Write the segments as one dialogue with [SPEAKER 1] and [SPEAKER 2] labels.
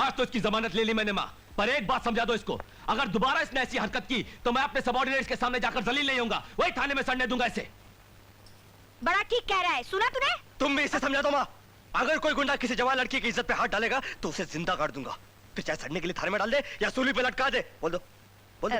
[SPEAKER 1] आज तो इसकी जमानत ले ली मैंने माँ, पर एक बात समझा दो इसको, अगर दोबारा इसने ऐसी हरकत की तो मैं अपने सबॉर्डिनेट्स के सामने जाकर जलील नहीं होऊंगा, वही थाने में सड़ने दूंगा इसे।
[SPEAKER 2] बड़ा ठीक कह रहा है, सुना तूने?
[SPEAKER 3] तुम भी इसे समझा दो माँ। अगर कोई गुंडा किसी जवान लड़की की इज्जत पे हाथ डालेगा तो उसे जिंदा काट दूंगा, फिर चाहे सड़ने के लिए थाने में डाल दे या सूली पे लटका दे। बोल दो, बोल दो।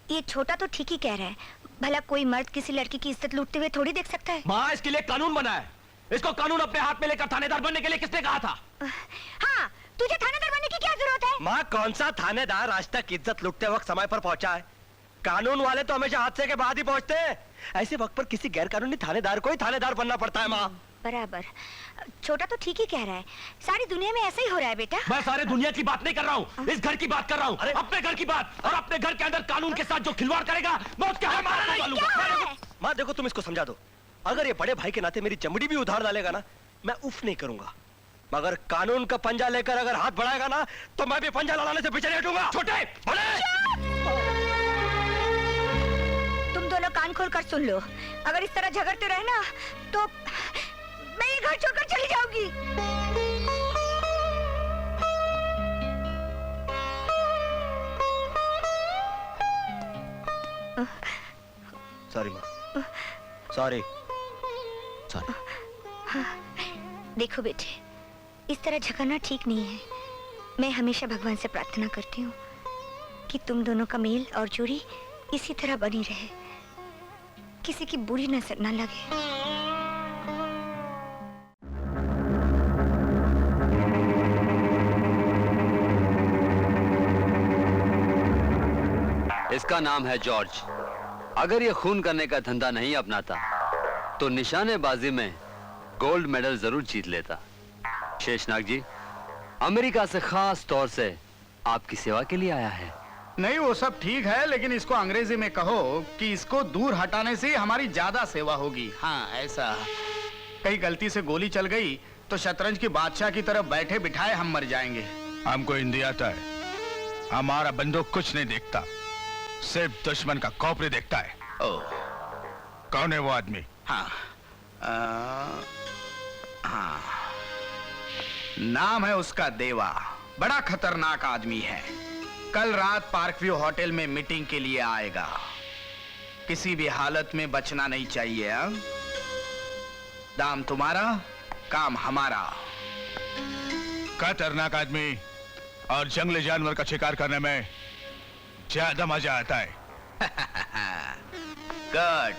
[SPEAKER 2] ये छोटा तो ठीक ही कह रहा है, भला कोई मर्द किसी लड़की की इज्जत लूटते हुए थोड़ी देख सकता है।
[SPEAKER 1] माँ, इसके लिए कानून बना है, इसको कानून अपने हाथ में लेकर थानेदार बनने के लिए किसने कहा था?
[SPEAKER 2] हाँ, तुझे थानेदार बनने की क्या जरूरत है?
[SPEAKER 3] माँ, कौन सा थानेदार आज तक इज्जत लूटते वक्त समय पर पहुंचा है? कानून वाले तो हमेशा हादसे के बाद ही पहुंचते हैं। ऐसे वक्त पर किसी गैर कानूनी थानेदार को ही थानेदार बनना पड़ता है माँ।
[SPEAKER 2] बराबर, छोटा तो ठीक ही कह रहा है, सारी दुनिया में ऐसा ही हो रहा है बेटा।
[SPEAKER 1] मैं सारे दुनिया की बात नहीं कर रहा हूँ, इस घर की बात कर रहा हूँ, अपने घर की बात। और अपने घर के अंदर कानून के साथ जो खिलवाड़ करेगा मैं उसके हाथ मार दूंगा।
[SPEAKER 3] माँ देखो, तुम इसको समझा दो, अगर ये बड़े भाई के नाते मेरी चमड़ी भी उधार डालेगा ना, मैं उफ नहीं करूंगा, मगर कानून का पंजा लेकर अगर हाथ बढ़ाएगा ना तो मैं भी पंजा लड़ाने से पीछे नहीं हटूंगा। छोटे बड़े
[SPEAKER 2] तुम दोनों कान खोल कर सुन लो, अगर इस तरह झगड़ते रहे ना तो मैं ये घर छोड़कर चली जाऊंगी।
[SPEAKER 3] सॉरी माँ, सॉरी।
[SPEAKER 2] देखो बेटे, इस तरह झगड़ना ठीक नहीं है। मैं हमेशा भगवान से प्रार्थना करती हूँ कि तुम दोनों का मेल और जोड़ी इसी तरह बनी रहे, किसी की बुरी नजर न लगे।
[SPEAKER 4] इसका नाम है जॉर्ज। अगर ये खून करने का धंधा नहीं अपनाता तो निशानेबाजी में गोल्ड मेडल जरूर जीत लेता। शेषनाग जी, अमेरिका से खास तौर से आपकी सेवा के लिए आया है।
[SPEAKER 5] नहीं, वो सब ठीक है, लेकिन इसको अंग्रेजी में कहो कि इसको दूर हटाने से हमारी ज्यादा सेवा होगी। हाँ, ऐसा कहीं गलती से गोली चल गई तो शतरंज की बादशाह की तरफ बैठे बिठाए हम मर जाएंगे।
[SPEAKER 6] हमको हिंदी आता है, हमारा बंदूक कुछ नहीं देखता, सिर्फ दुश्मन का खोपड़ी देखता है।
[SPEAKER 5] ओह,
[SPEAKER 6] कौन है वो आदमी?
[SPEAKER 5] हाँ, हाँ, नाम है उसका देवा। बड़ा खतरनाक आदमी है। कल रात पार्क व्यू होटल में मीटिंग के लिए आएगा। किसी भी हालत में बचना नहीं चाहिए। हा? दाम तुम्हारा, काम हमारा।
[SPEAKER 6] खतरनाक आदमी और जंगली जानवर का शिकार करने में ज्यादा मजा आता है।
[SPEAKER 5] Good,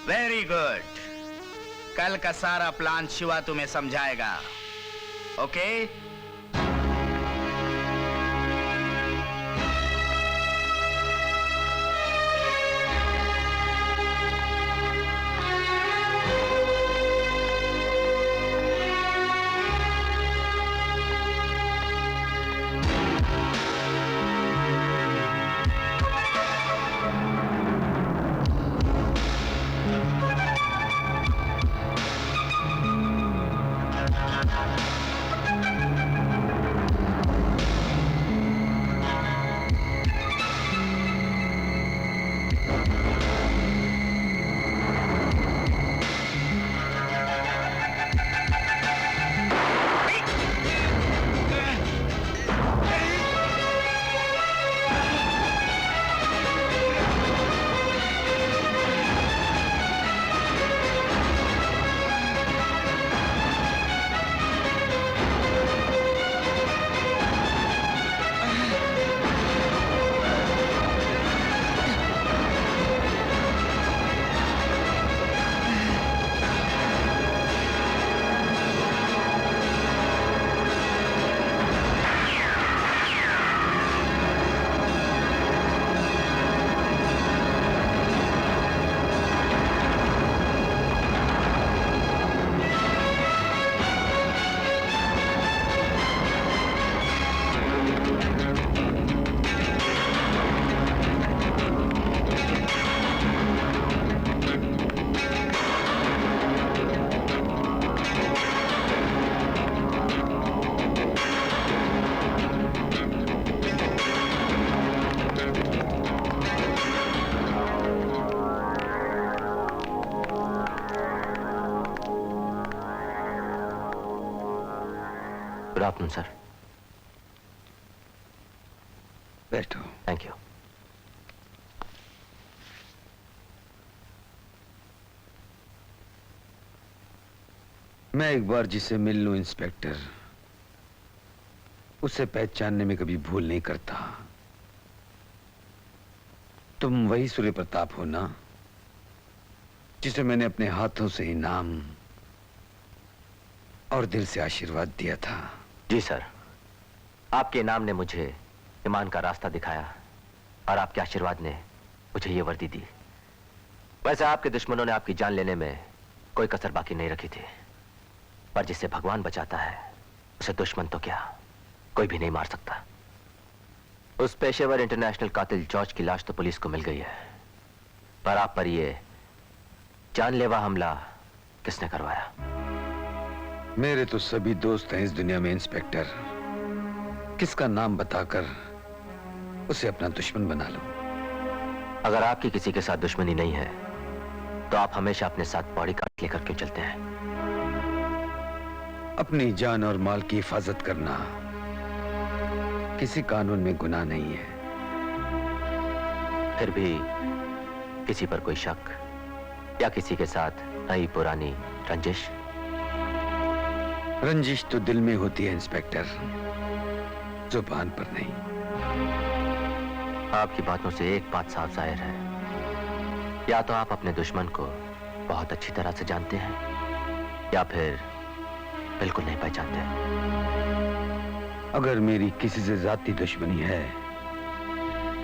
[SPEAKER 5] very good. कल का सारा प्लान शिवा तुम्हें समझाएगा। ओके?
[SPEAKER 4] Good afternoon sir. बैठो।
[SPEAKER 3] Thank you.
[SPEAKER 4] मैं एक बार जिसे मिल लूं इंस्पेक्टर, उसे पहचानने में कभी भूल नहीं करता। तुम वही सूर्य प्रताप हो ना, जिसे मैंने अपने हाथों से इनाम और दिल से आशीर्वाद दिया था।
[SPEAKER 3] जी सर, आपके इनाम ने मुझे ईमान का रास्ता दिखाया और आपके आशीर्वाद ने मुझे ये वर्दी दी। वैसे आपके दुश्मनों ने आपकी जान लेने में कोई कसर बाकी नहीं रखी थी, पर जिसे भगवान बचाता है उसे दुश्मन तो क्या कोई भी नहीं मार सकता। उस पेशेवर इंटरनेशनल कातिल जॉर्ज की लाश तो पुलिस को मिल गई है, पर आप पर ये जानलेवा हमला किसने करवाया?
[SPEAKER 4] मेरे तो सभी दोस्त हैं इस दुनिया में इंस्पेक्टर, किसका नाम बताकर उसे अपना दुश्मन बना लो।
[SPEAKER 3] अगर आपकी किसी के साथ दुश्मनी नहीं है तो आप हमेशा अपने साथ बॉडीगार्ड लेकर क्यों चलते हैं?
[SPEAKER 4] अपनी जान और माल की हिफाजत करना किसी कानून में गुनाह नहीं है।
[SPEAKER 3] फिर भी किसी पर कोई शक या किसी के साथ नई पुरानी रंजिश?
[SPEAKER 4] रंजिश तो दिल में होती है इंस्पेक्टर, जुबान पर नहीं।
[SPEAKER 3] आपकी बातों से एक बात साफ जाहिर है, या तो आप अपने दुश्मन को बहुत अच्छी तरह से जानते हैं या फिर बिल्कुल नहीं पहचानते।
[SPEAKER 4] अगर मेरी किसी से जाती दुश्मनी है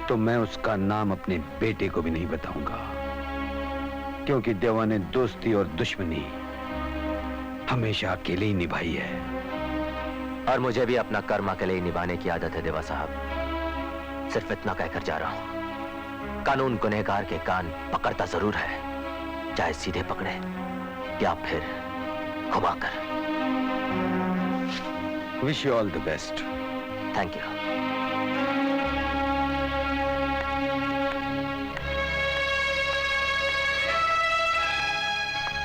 [SPEAKER 4] तो मैं उसका नाम अपने बेटे को भी नहीं बताऊंगा, क्योंकि देवा ने दोस्ती और दुश्मनी हमेशा अकेले ही निभाई है।
[SPEAKER 3] और मुझे भी अपना कर्म अकेले ही निभाने की आदत है देवा साहब। सिर्फ इतना कहकर जा रहा हूं, कानून गुनहगार के कान पकड़ता जरूर है, चाहे सीधे पकड़े या फिर घुमाकर।
[SPEAKER 4] Wish you all the best.
[SPEAKER 3] Thank you.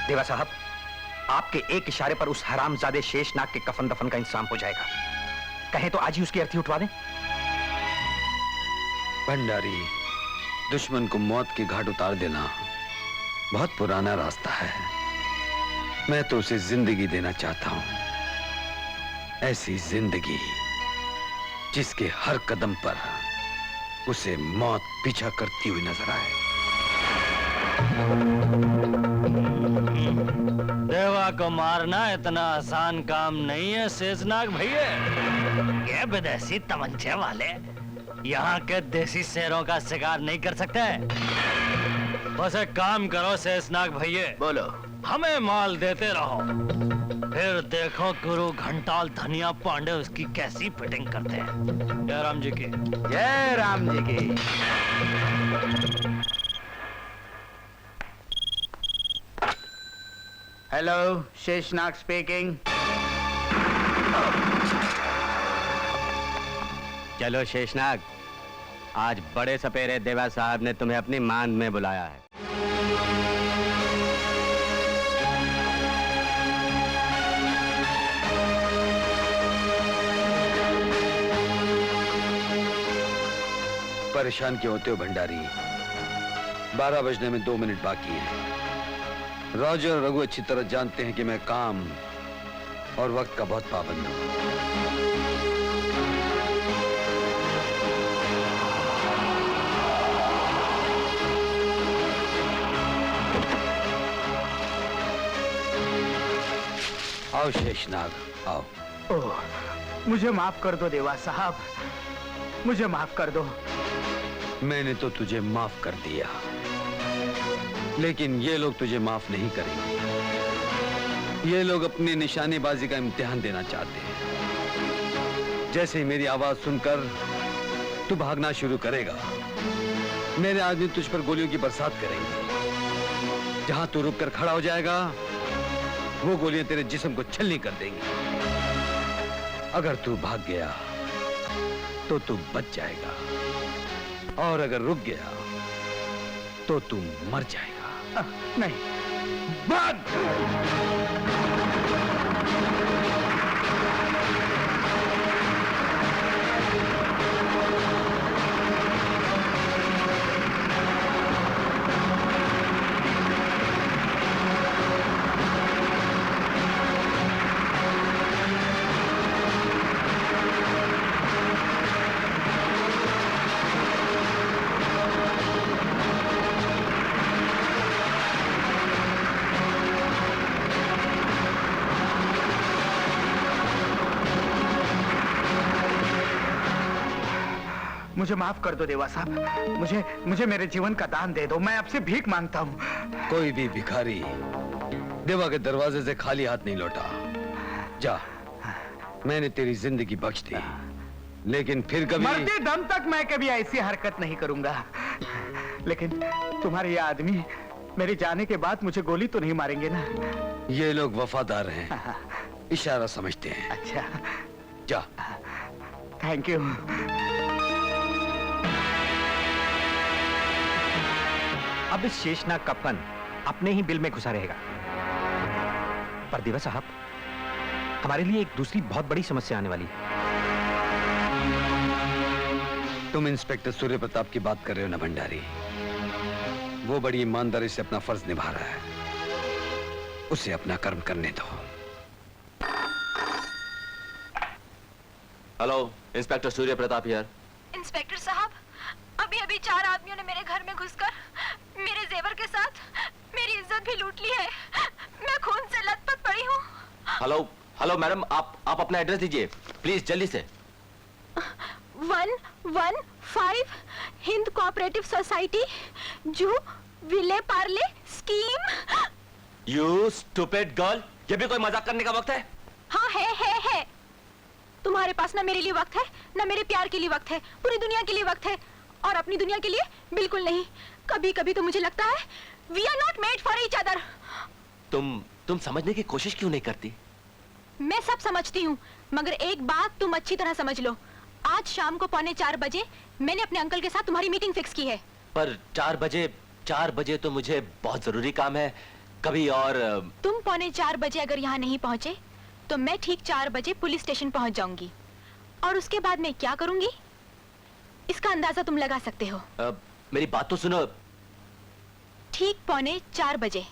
[SPEAKER 5] देवा साहब, आपके एक इशारे पर उस हरामजादे शेषनाग के कफन दफन का इंतजाम हो जाएगा। कहें तो आज ही उसकी अर्थी उठवा दें।
[SPEAKER 4] भंडारी, दुश्मन को मौत के घाट उतार देना बहुत पुराना रास्ता है। मैं तो उसे जिंदगी देना चाहता हूं, ऐसी जिंदगी जिसके हर कदम पर उसे मौत पीछा करती हुई नजर आए।
[SPEAKER 7] देवा को मारना इतना आसान काम नहीं है शेषनाग भैया। ये विदेशी तमंचे वाले यहाँ के देसी शेरों का शिकार नहीं कर सकते। बस एक काम करो शेषनाग भैया,
[SPEAKER 5] बोलो।
[SPEAKER 7] हमें माल देते रहो, फिर देखो गुरु घंटाल धनिया पांडे उसकी कैसी फिटिंग करते हैं। जय राम जी की।
[SPEAKER 5] जय राम जी की। Hello, Sheshnag speaking.
[SPEAKER 8] चलो शेषनाग, आज बड़े सपेरे देवा साहब ने तुम्हें अपनी मान में बुलाया है।
[SPEAKER 4] परेशान क्यों होते हो भंडारी? 12 बजने में 2 मिनट बाकी है। राजू और रघु अच्छी तरह जानते हैं कि मैं काम और वक्त का बहुत पाबंद हूं। आओ शेषनाग, आओ।
[SPEAKER 5] ओह, मुझे माफ कर दो देवा साहब, मुझे माफ कर दो।
[SPEAKER 4] मैंने तो तुझे माफ कर दिया, लेकिन ये लोग तुझे माफ नहीं करेंगे। ये लोग अपनी निशानेबाजी का इम्तिहान देना चाहते हैं। जैसे ही मेरी आवाज सुनकर तू भागना शुरू करेगा, मेरे आदमी तुझ पर गोलियों की बरसात करेंगे। जहां तू रुक कर खड़ा हो जाएगा, वो गोलियां तेरे जिस्म को छलनी कर देंगी। अगर तू भाग गया तो तू बच जाएगा, और अगर रुक गया तो तू मर जाएगा।
[SPEAKER 5] नहीं,
[SPEAKER 4] भाग!
[SPEAKER 5] मुझे माफ कर दो देवा साहब, मुझे मुझे मेरे जीवन का दान दे दो, मैं आपसे भीख मांगता हूँ।
[SPEAKER 4] कोई भी भिखारी देवा के दरवाजे से खाली हाथ नहीं लौटा। जा, मैंने तेरी जिंदगी बख्श दी, लेकिन फिर कभी
[SPEAKER 5] मरते दम तक मैं कभी ऐसी हरकत नहीं करूंगा। लेकिन तुम्हारे ये आदमी मेरे जाने के बाद मुझे गोली तो नहीं मारेंगे ना?
[SPEAKER 4] ये लोग वफादार हैं, इशारा समझते हैं।
[SPEAKER 5] अच्छा,
[SPEAKER 4] जा।
[SPEAKER 5] Thank you.
[SPEAKER 9] अब इस शेषनाग का फन अपने ही बिल में घुसा रहेगा। पर देवा साहब, हमारे लिए एक दूसरी बहुत बड़ी समस्या आने वाली है।
[SPEAKER 4] तुम इंस्पेक्टर सूर्य प्रताप की बात कर रहे हो ना भंडारी? वो बड़ी ईमानदारी से अपना फर्ज निभा रहा है, उसे अपना कर्म करने दो।
[SPEAKER 1] Hello, inspector Surya Pratap here.
[SPEAKER 2] Inspector साहब, अभी अभी 4 आदमियों ने मेरे घर में घुसकर मेरे जेवर के साथ मेरी इज्जत भी लूट ली है। मैं खून से लथपथ पड़ी हूँ।
[SPEAKER 1] हेलो हेलो मैडम, आप अपना एड्रेस दीजिए प्लीज, जल्दी से।
[SPEAKER 2] 115 Hind cooperative society, Juhu Vile Parle scheme.
[SPEAKER 1] You stupid girl, ये भी कोई मजाक करने का वक्त है?
[SPEAKER 2] हाँ है। तुम्हारे पास ना मेरे लिए वक्त है, ना मेरे प्यार के लिए वक्त है, पूरी दुनिया के लिए वक्त है, और अपनी दुनिया के लिए बिल्कुल नहीं। कभी कभी तो मुझे लगता है we are not made for each other.
[SPEAKER 1] तुम समझने की कोशिश क्यों नहीं करती?
[SPEAKER 2] मैं सब समझती हूँ, मगर एक बात तुम अच्छी तरह समझ लो। आज शाम को 3:45 बजे मैंने अपने अंकल के साथ तुम्हारी मीटिंग फिक्स की है।
[SPEAKER 1] पर 4 बजे तो मुझे बहुत जरूरी काम है, कभी और।
[SPEAKER 2] तुम 3:45 बजे अगर यहाँ नहीं पहुँचे तो मैं ठीक 4 बजे पुलिस स्टेशन पहुँच जाऊंगी, और उसके बाद मैं क्या करूंगी इसका अंदाजा तुम लगा सकते हो।
[SPEAKER 1] मेरी बात तो सुनो।
[SPEAKER 2] ठीक 3:45 बजे।